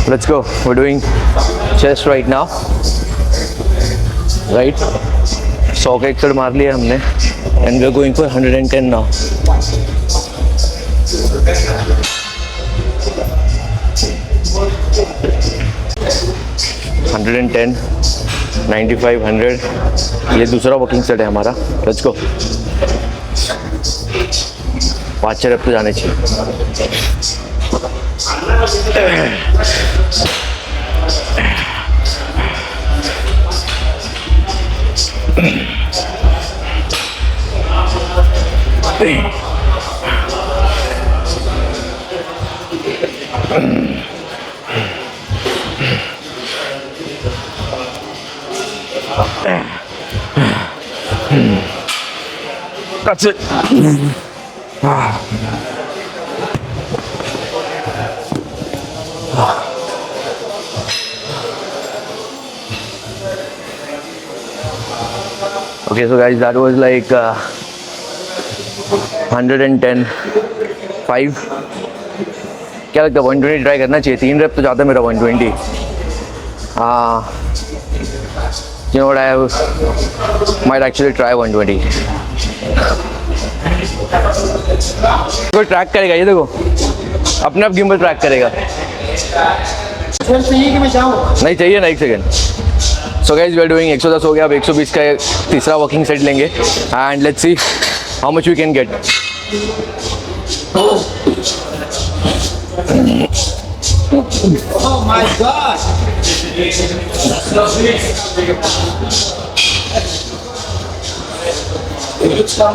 Let's go. We're doing chest right now. Right? 100 का एक्सर मार लिया हमने. And we're going for 110 now. $110, 95, 100. ये दूसरा वर्किंग सेट है हमारा. Let's go. 5-6 रेप तो जाने चाहिए. That's it. Okay, so guys, that was like 110, 5. क्या लगता है 120 ट्राई करना चाहिए? 3 रेप तो जाता है मेरा 120. You know what, I might actually try 120. कोई ट्रैक करेगा, ये देखो अपने आप गिम्बल ट्रैक करेगा. चाहिए कि मैं जाऊँ? नहीं चाहिए ना, एक second. So guys, we are doing 110 हो गया. अब 120 का तीसरा वर्किंग सेट लेंगे. And let's see how much we can get. Oh my God!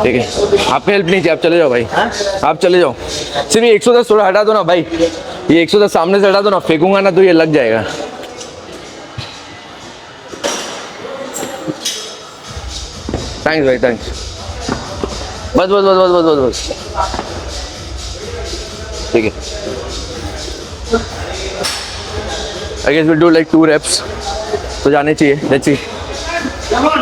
ठीक है, आपकी हेल्प नहीं चाहिए, आप चले जाओ भाई. आप चले जाओ. सिर्फ ये 110 थोड़ा हटा दो ना भाई. ये 110 सामने से हटा दो ना, फेंकूंगा ना तो ये लग जाएगा. थैंक्स भाई, थैंक्स. बस बस बस बस बस बस बस. ठीक है. I guess we'll do like 2 reps. तो जाने चाहिए. Let's see. Come on!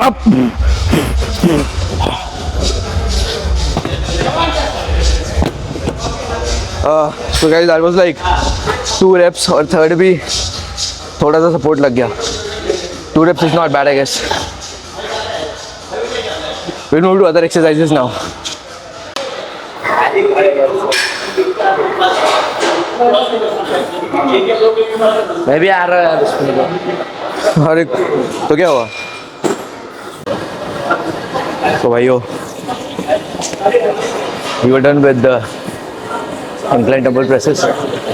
Up. So guys, that was like 2 reps और थर्ड भी थोड़ा सा सपोर्ट लग गया. 2 reps is not bad, I guess. We'll move to other exercises now. मैं भी आ रहा है यार. अरे तो क्या हुआ? तो भाइयों, we were done with the incline dumbbell presses.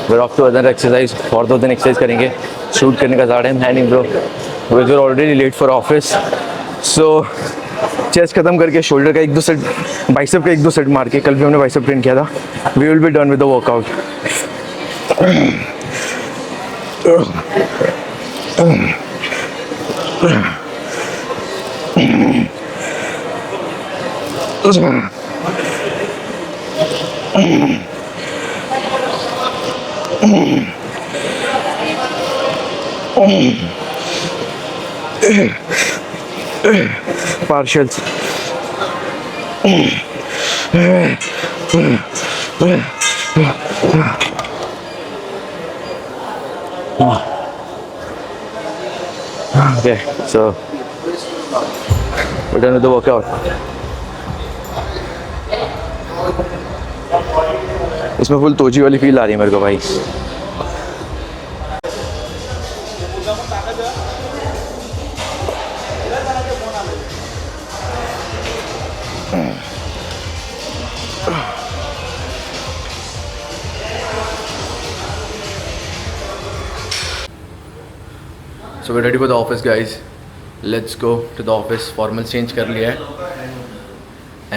We're off to other exercise. और 2 दिन एक्सरसाइज करेंगे. शूट करने का ज़्यादा है नहीं bro. We're already late for office. So chest खत्म करके शोल्डर का 1-2 सेट, बाइसेप का 1-2 सेट मार के, कल भी हमने बाइसेप ट्रेन किया था. We will be done with the workout. Partials. Okay, so we're done with the workout. इसमें फुल तोजी वाली फील आ रही है मेरे को भाई. So we're ready for the office, guys. Let's go to the office. Formal change कर लिया है.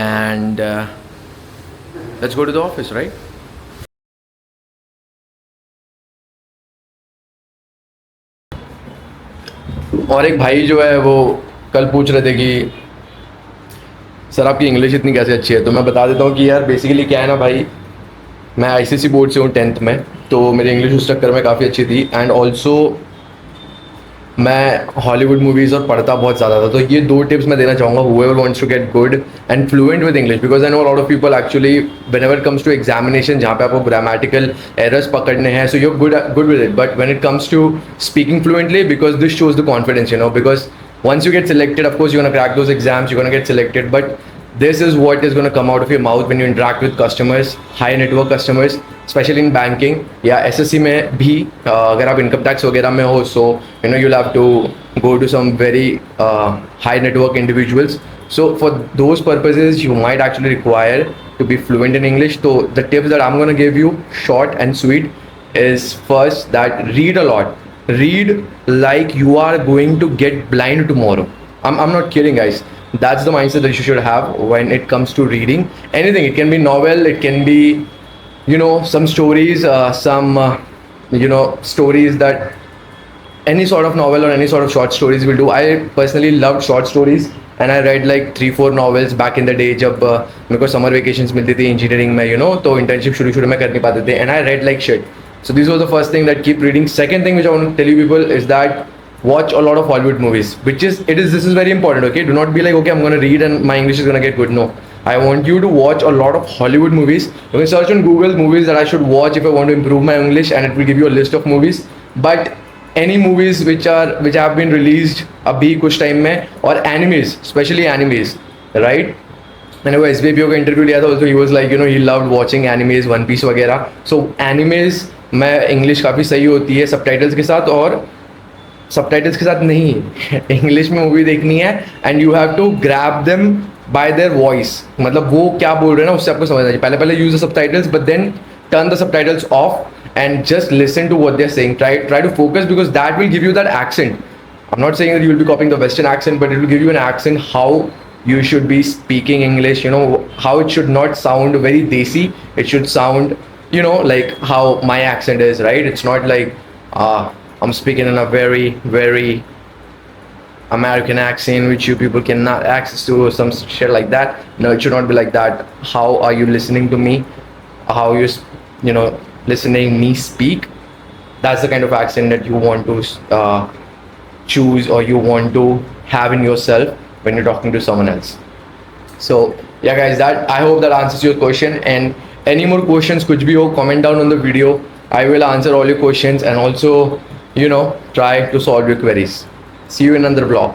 And let's go to the office, right? और एक भाई जो है वो कल पूछ रहे थे कि सर आपकी इंग्लिश इतनी कैसे अच्छी है? तो मैं बता देता हूँ कि यार बेसिकली क्या है ना भाई, मैं आईसीएसई बोर्ड से हूँ 10th में, तो मेरी इंग्लिश उस चक्कर में काफ़ी अच्छी थी। एंड ऑल्सो मैं हॉलीवुड मूवीज़ और पढ़ता बहुत ज़्यादा था। तो ये दो टिप्स मैं देना चाहूँगा whoever wants to get good and fluent with English, because I know a lot of people actually whenever it comes to examination जहाँ पे आपको grammatical errors पकड़ने हैं, so you're good with it, but when it comes to speaking fluently, because this shows the confidence, you know, because once you get selected, of course you're gonna crack those exams, you're gonna get selected, but this is what is going to come out of your mouth when you interact with customers, high network customers, especially in banking या SSC में भी अगर आप income tax वगैरह में हो, so you know you'll have to go to some very high network individuals. So for those purposes you might actually require to be fluent in English. So the tips that I'm going to give you, short and sweet, is first that read a lot. Read like you are going to get blind tomorrow. I'm not kidding, guys. That's the mindset that you should have when it comes to reading anything. It can be novel, it can be, you know, some stories, stories that any sort of novel or any sort of short stories will do. I personally loved short stories and I read like 3-4 novels back in the day जब मेरे को summer vacations मिलती थी engineering में, you know, तो internship शुरू में कर नहीं पाते थे, and I read like shit. So this was the first thing that keep reading. Second thing which I want to tell you people is that watch a lot of Hollywood movies, this is very important. Okay, do not be like, okay, I'm gonna read and my English is gonna get good. No, I want you to watch a lot of Hollywood movies. You can search on Google movies that I should watch if I want to improve my English, and it will give you a list of movies. But any movies which have been released अभी कुछ time में, और animes, especially animes, right? मैंने वो SBPO का interview लिया था, also he was like, you know, he loved watching animes, One Piece वगैरह. So animes में इंग्लिश काफ़ी सही होती है सबटाइटल्स के साथ, और सबटाइटल्स के साथ नहीं, इंग्लिश में मूवी देखनी है and you have to grab them by their voice. मतलब वो क्या बोल रहे हैं ना उससे आपको समझना चाहिए. पहले use the subtitles but then turn the subtitles off and just listen to what they're saying. Try to focus, because that will give you that accent. I'm not saying that you will be copying the Western accent, but it will give you an accent how you should be speaking English, you know, how it should not sound very desi. It should sound, you know, like how my accent is, right? It's not like I'm speaking in a very, very American accent which you people cannot access to, or some shit like that. No, it should not be like that. How are you listening to me? How you know, listening me speak? That's the kind of accent that you want to choose, or you want to have in yourself when you're talking to someone else. So yeah guys, that I hope that answers your question. And any more questions, kuch bhi ho, comment down on the video. I will answer all your questions and also, you know, try to solve your queries. See you in another vlog.